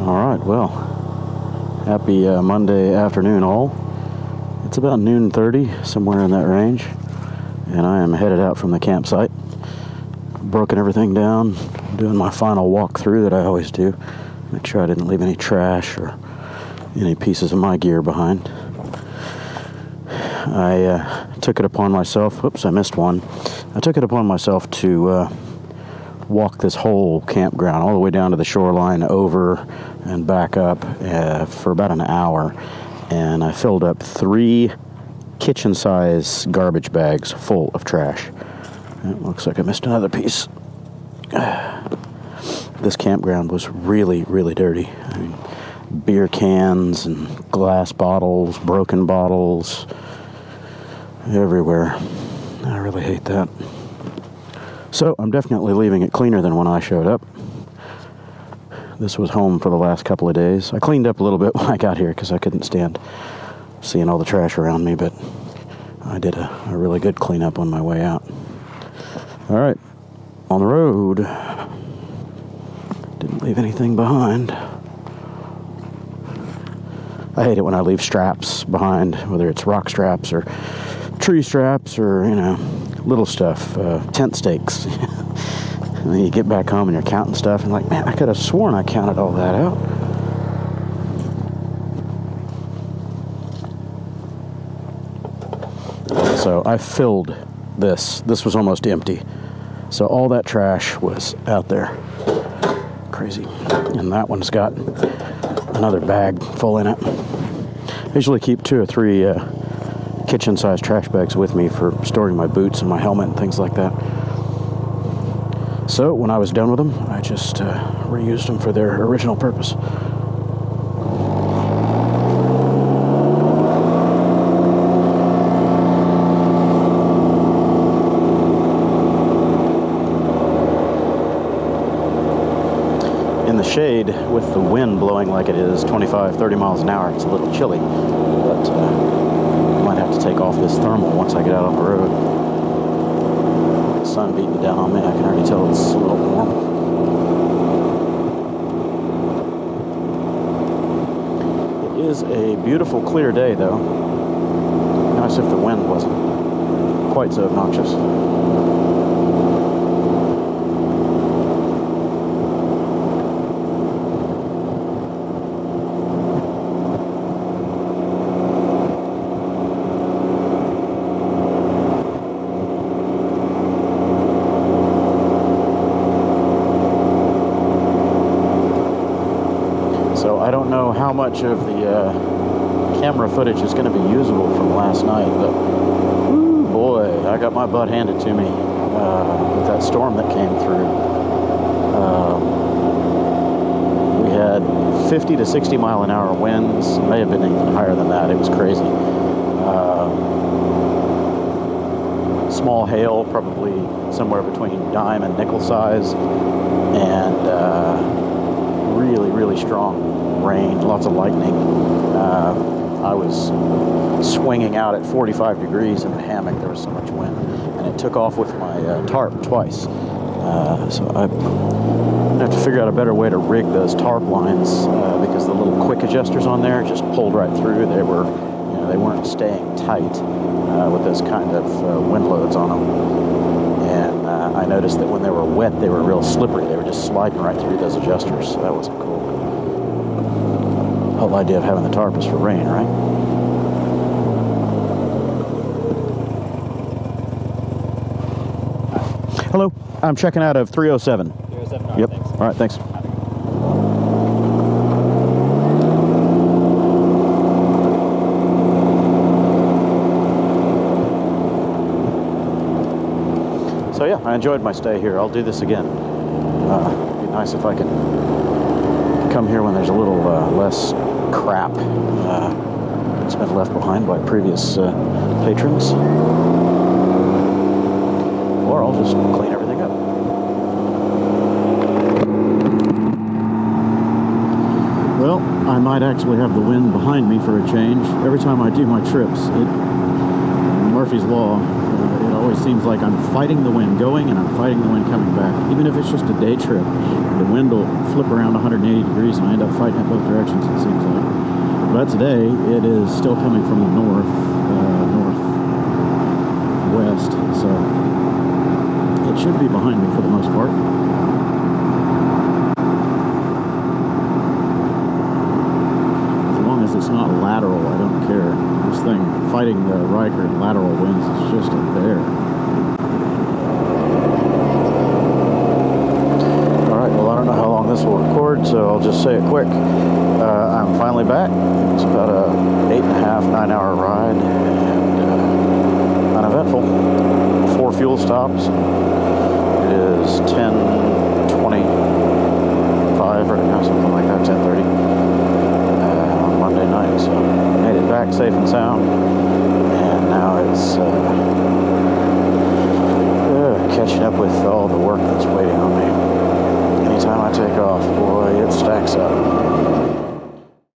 Alright, well, happy Monday afternoon all. It's about noon 30, somewhere in that range, and I am headed out from the campsite. Broken everything down, doing my final walk through that I always do. Make sure I didn't leave any trash or any pieces of my gear behind. I took it upon myself, oops, I missed one. I took it upon myself to walk this whole campground all the way down to the shoreline, over and back up for about an hour. And I filled up 3 kitchen-size garbage bags full of trash. It looks like I missed another piece. This campground was really, really dirty. I mean, beer cans and glass bottles, broken bottles, everywhere. I really hate that. So I'm definitely leaving it cleaner than when I showed up. This was home for the last couple of days. I cleaned up a little bit when I got here because I couldn't stand seeing all the trash around me, but I did a really good cleanup on my way out. All right, on the road. Didn't leave anything behind. I hate it when I leave straps behind, whether it's rock straps or tree straps or, you know, little stuff, tent stakes. And then you get back home and you're counting stuff and like, man, I could have sworn I counted all that out. So I filled this. This was almost empty. So all that trash was out there. Crazy. And that one's got another bag full in it. I usually keep 2 or 3 kitchen-sized trash bags with me for storing my boots and my helmet and things like that. So when I was done with them, I just reused them for their original purpose. In the shade, with the wind blowing like it is 25-30 miles an hour, it's a little chilly, but I might have to take off this thermal once I get out on the road. The sun beating down on me, I can already tell it's a little warm. It is a beautiful clear day though. Nice if the wind wasn't quite so obnoxious. So I don't know how much of the camera footage is going to be usable from last night, but whoo, boy, I got my butt handed to me with that storm that came through. We had 50 to 60 mile an hour winds, may have been even higher than that. It was crazy. Small hail, probably somewhere between dime and nickel size, and really, really strong rain, lots of lightning. I was swinging out at 45 degrees in the hammock. There was so much wind, and it took off with my tarp twice. So I'm gonna have to figure out a better way to rig those tarp lines because the little quick adjusters on there just pulled right through. They were, you know, they weren't staying tight with those kind of wind loads on them. And I noticed that when they were wet, they were real slippery. They were just sliding right through those adjusters, so that wasn't cool. The whole idea of having the tarp is for rain, right? Hello, I'm checking out of 307. 307, all right, yep. Thanks. All right, thanks. So yeah, I enjoyed my stay here. I'll do this again. It'd be nice if I could come here when there's a little less crap that's been left behind by previous patrons. Or I'll just clean everything up. Well, I might actually have the wind behind me for a change. Every time I do my trips, Murphy's Law, it always seems like I'm fighting the wind going and I'm fighting the wind coming back. Even if it's just a day trip, the wind will flip around 180 degrees and I end up fighting it both directions, it seems like. But today, it is still coming from the northwest, so it should be behind me for the most part. As long as it's not lateral, I don't care. This thing, fighting the Ryker in lateral winds, is just a bear. Alright, well I don't know how long this will record, so I'll just say it quick. I'm finally back. It's about a 8.5, 9-hour ride, and uneventful. 4 fuel stops. It is 10:25 right now, something like that, 10:30 on Monday night. So made it back safe and sound, and now it's catching up with all the work that's waiting on me. Anytime I take off, boy, it stacks up.